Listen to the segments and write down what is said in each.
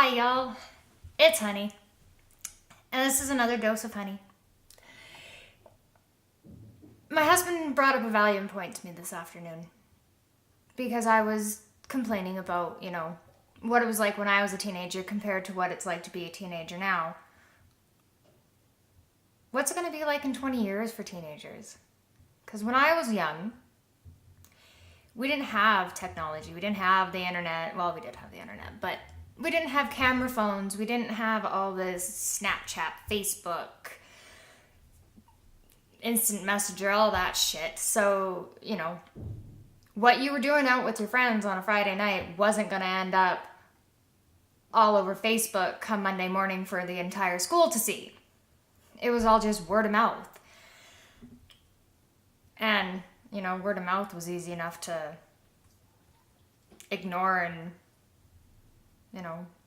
Hi, y'all. It's Honey. And this is another dose of honey. My husband brought up a Valium point to me this afternoon because I was complaining about, what it was like when I was a teenager compared to what it's like to be a teenager now. What's it going to be like in 20 years for teenagers? Because when I was young, we didn't have technology. We didn't have the internet. Well, we did have the internet, but we didn't have camera phones. We didn't have all this Snapchat, Facebook, instant messenger, all that shit. So, what you were doing out with your friends on a Friday night wasn't going to end up all over Facebook come Monday morning for the entire school to see. It was all just word of mouth. And, word of mouth was easy enough to ignore and,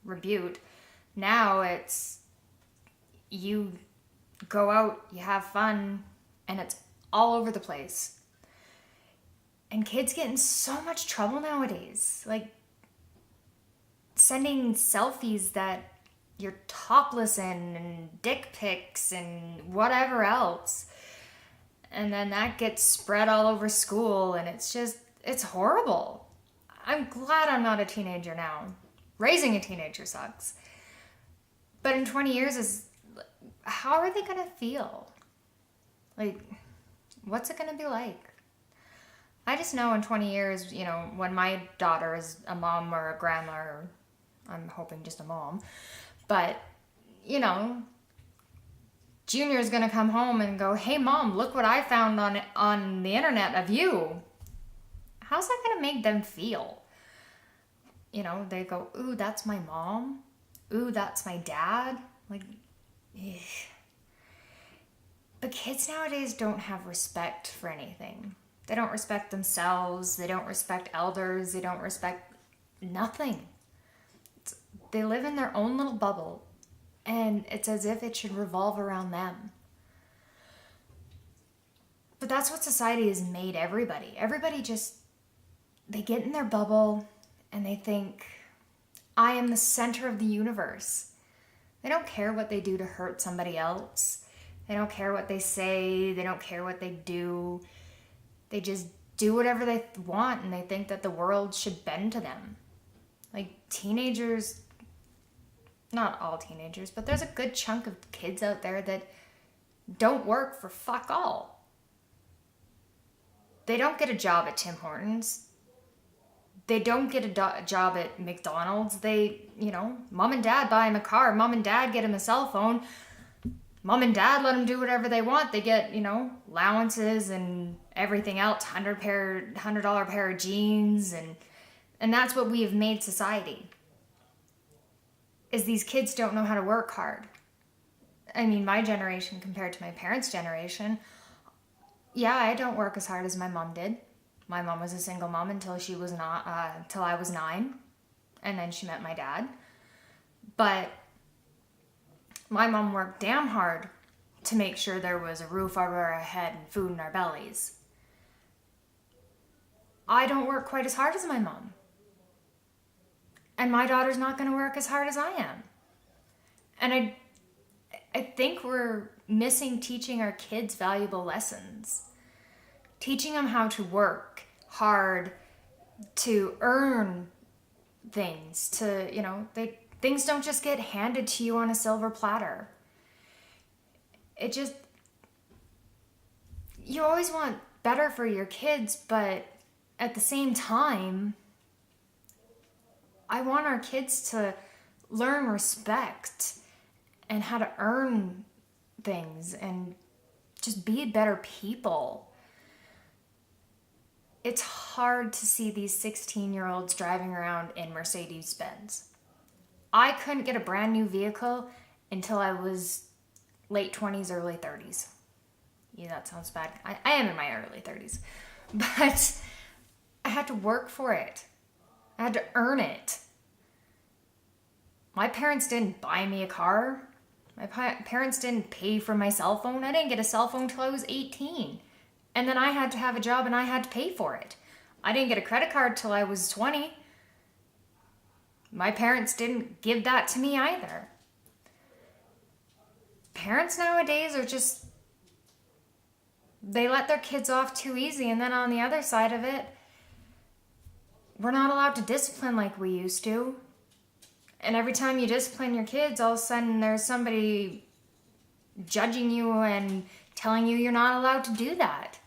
rebuke. Now it's you go out, you have fun, and it's all over the place. And kids get in so much trouble nowadays. Like, sending selfies that you're topless in, and dick pics, and whatever else. And then that gets spread all over school, and it's horrible. I'm glad I'm not a teenager now. Raising a teenager sucks. But in 20 years, how are they going to feel? Like, what's it going to be like? I just know in 20 years, when my daughter is a mom or a grandma, or I'm hoping just a mom, but, Junior is going to come home and go, "Hey, Mom, look what I found on the internet of you." How's that going to make them feel? They go, "Ooh, that's my mom. Ooh, that's my dad." Like, ugh. But kids nowadays don't have respect for anything. They don't respect themselves. They don't respect elders. They don't respect nothing. They live in their own little bubble. And it's as if it should revolve around them. But that's what society has made everybody. Everybody they get in their bubble and they think, I am the center of the universe. They don't care what they do to hurt somebody else. They don't care what they say. They don't care what they do. They just do whatever they want, and they think that the world should bend to them. Like, teenagers, not all teenagers, but there's a good chunk of kids out there that don't work for fuck all. They don't get a job at Tim Hortons. They don't get a job at McDonald's. Mom and dad buy him a car. Mom and dad get him a cell phone. Mom and dad let them do whatever they want. They get, allowances and everything else, $100 pair of jeans, and that's what we have made society. Is these kids don't know how to work hard. I mean, my generation compared to my parents' generation, yeah, I don't work as hard as my mom did. My mom was a single mom until till I was 9, and then she met my dad. But my mom worked damn hard to make sure there was a roof over our head and food in our bellies. I don't work quite as hard as my mom. And my daughter's not going to work as hard as I am. And I think we're missing teaching our kids valuable lessons. Teaching them how to work hard, to earn things, things don't just get handed to you on a silver platter. You always want better for your kids, but at the same time, I want our kids to learn respect and how to earn things and just be better people. It's hard to see these 16-year-olds driving around in Mercedes-Benz. I couldn't get a brand new vehicle until I was late 20s, early 30s. Yeah, that sounds bad. I am in my early 30s. But I had to work for it. I had to earn it. My parents didn't buy me a car. My parents didn't pay for my cell phone. I didn't get a cell phone until I was 18. And then I had to have a job and I had to pay for it. I didn't get a credit card till I was 20. My parents didn't give that to me either. Parents nowadays are just, they let their kids off too easy. And then on the other side of it, we're not allowed to discipline like we used to. And every time you discipline your kids, all of a sudden there's somebody judging you and telling you you're not allowed to do that.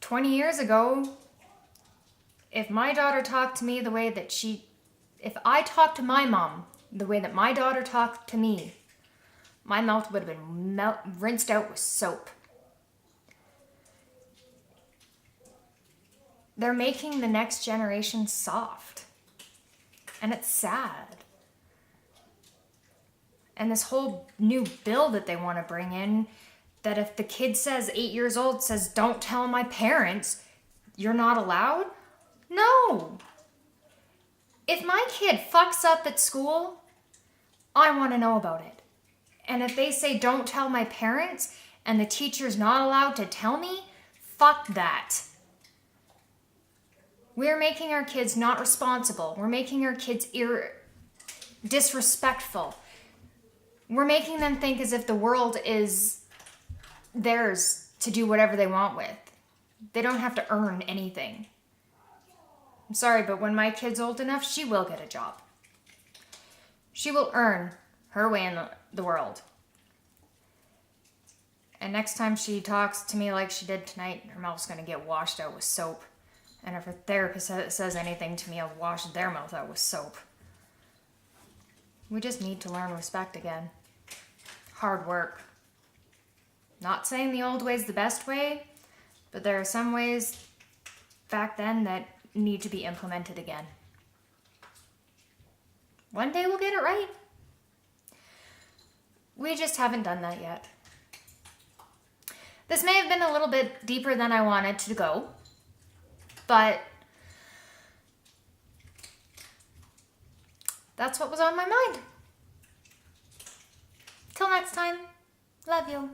20 years ago, if my daughter talked to me the way that if I talked to my mom the way that my daughter talked to me, my mouth would have been rinsed out with soap. They're making the next generation soft. And it's sad. And this whole new bill that they want to bring in, that if the kid says 8 years old, says, don't tell my parents, you're not allowed? No. If my kid fucks up at school, I want to know about it. And if they say don't tell my parents and the teacher's not allowed to tell me, fuck that. We're making our kids not responsible. We're making our kids disrespectful. We're making them think as if the world is theirs to do whatever they want with. They don't have to earn anything. I'm sorry, but when my kid's old enough, she will get a job. She will earn her way in the world. And next time she talks to me like she did tonight, her mouth's going to get washed out with soap. And if her therapist says anything to me, I'll wash their mouth out with soap. We just need to learn respect again. Hard work. Not saying the old way's the best way, but there are some ways back then that need to be implemented again. One day we'll get it right. We just haven't done that yet. This may have been a little bit deeper than I wanted to go, but that's what was on my mind. Till next time, love you.